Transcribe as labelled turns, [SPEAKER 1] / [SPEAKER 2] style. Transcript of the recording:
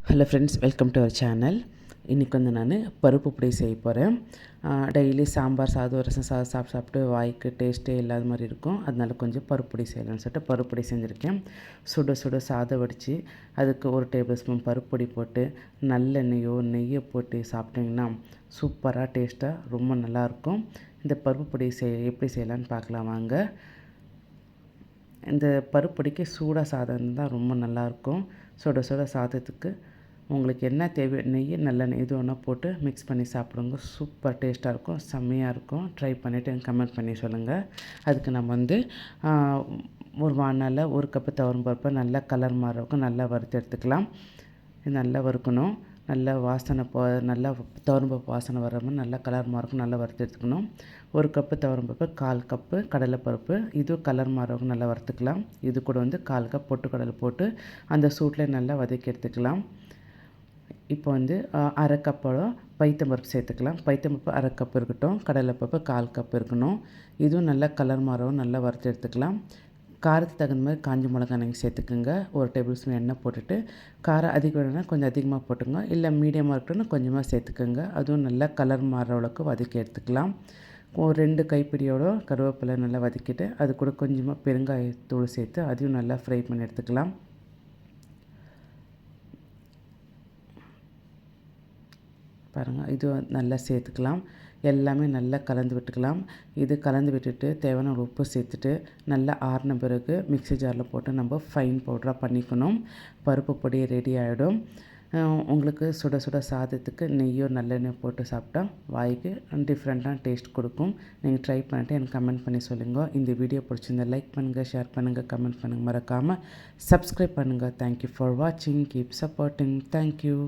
[SPEAKER 1] Hello friends, welcome to our channel. இன்றைக்கி நான் பருப்பு பொடி செய்ய போகிறேன். டெய்லி சாம்பார் சாதம் ரசம் சாதம் சாப்பிட்டு வாய்க்கு டேஸ்ட்டே இல்லாத மாதிரி இருக்கும். அதனால கொஞ்சம் பருப்பு பொடி செய்யலாம்னு சொல்லிட்டு பருப்பு பொடி செஞ்சுருக்கேன். சுட சுட சாதம் வடித்து அதுக்கு 1 டேபிள் ஸ்பூன் பருப்பு பொடி போட்டு நல்லெண்ணெயோ நெய்யை போட்டு சாப்பிட்டிங்கன்னா சூப்பராக டேஸ்ட்டாக ரொம்ப நல்லாயிருக்கும். இந்த பருப்பு பொடி எப்படி செய்யலான்னு பார்க்கலாம் வாங்க. இந்த பருப்பு பொடிக்கு சூடாக சாதம் தான் ரொம்ப நல்லாயிருக்கும். சுட சுட சாதத்துக்கு உங்களுக்கு என்ன தேவை, நெய் நல்லெண்ணெய் இது ஒன்றா போட்டு மிக்ஸ் பண்ணி சாப்பிடுங்க. சூப்பர் டேஸ்ட்டாக இருக்கும், செம்மையாக இருக்கும். ட்ரை பண்ணிவிட்டு எனக்கு கமெண்ட் பண்ணி சொல்லுங்கள். அதுக்கு நம்ம ஒரு வானலில் 1 கப்பு துவரம் பருப்பை நல்லா கலர் மாறவுக்கு நல்லா வறுத்து எடுத்துக்கலாம். நல்லா வறுக்கணும். நல்லா வாசனை நல்லா துவரம் பருப்பு வாசனை வர மாதிரி நல்லா கலர் மாறவுக்கு நல்லா வறுத்து எடுத்துக்கணும். 1 கப்பு துவரம் பருப்பு, 1/4 கப்பு கடலைப்பருப்பு, இது கலர் மாறவுக்கு நல்லா வறுத்துக்கலாம். இது கூட 1/4 கப் பொட்டுக்கடலை போட்டு அந்த சூட்டில் நல்லா வதக்கி எடுத்துக்கலாம். இப்போ 1/2 கப்போட பைத்தம்பருப்பு சேர்த்துக்கலாம். பைத்தம்பருப்பு 1/2 கப் இருக்கட்டும். கடலைப்பருப்பு 1/4 கப் இருக்கணும். இதுவும் நல்லா கலர் மாறவும் நல்லா வறுத்து எடுத்துக்கலாம். காரத்துக்கு தகுந்த மாதிரி காஞ்ச மிளகாய் நீங்கள் சேர்த்துக்குங்க. 1 டேபிள் ஸ்பூன் எண்ணெய் போட்டுட்டு, காரம் அதிகம் வேணும்னா கொஞ்சம் அதிகமாக போட்டுங்க, இல்லை மீடியமாக இருக்கணும்னா கொஞ்சமாக சேர்த்துக்குங்க. அதுவும் நல்லா கலர் மாறுற அளவுக்கு வதக்கி எடுத்துக்கலாம். ஒரு 2 கைப்பிடியோட கருவேப்பிலை நல்லா வதக்கிட்டு அது கூட கொஞ்சமாக பெருங்காயத்தூள் சேர்த்து அதையும் நல்லா ஃப்ரை பண்ணி எடுத்துக்கலாம். பாருங்கள், இது நல்லா சேர்த்துக்கலாம். எல்லாமே நல்லா கலந்து விட்டுக்கலாம். இது கலந்து விட்டுட்டு தேவையான உப்பு சேர்த்துட்டு நல்லா ஆறின பிறகு மிக்ஸி ஜாரில் போட்டு நம்ம ஃபைன் பவுடராக பண்ணிக்கணும். பருப்பு பொடி ரெடி ஆகிடும். உங்களுக்கு சுட சுட சாதத்துக்கு நெய்யோ நல்லெண்ணெய் போட்டு சாப்பிட்டா வாய்க்கு டிஃப்ரெண்ட்டான டேஸ்ட் கொடுக்கும். நீங்கள் ட்ரை பண்ணிவிட்டு எனக்கு கமெண்ட் பண்ணி சொல்லுங்கள். இந்த வீடியோ பிடிச்சிருந்தா லைக் பண்ணுங்கள், ஷேர் பண்ணுங்கள், கமெண்ட் பண்ணுங்கள். மறக்காமல் சப்ஸ்கிரைப் பண்ணுங்கள். தேங்க்யூ ஃபார் வாட்சிங். Keep supporting. தேங்க்யூ.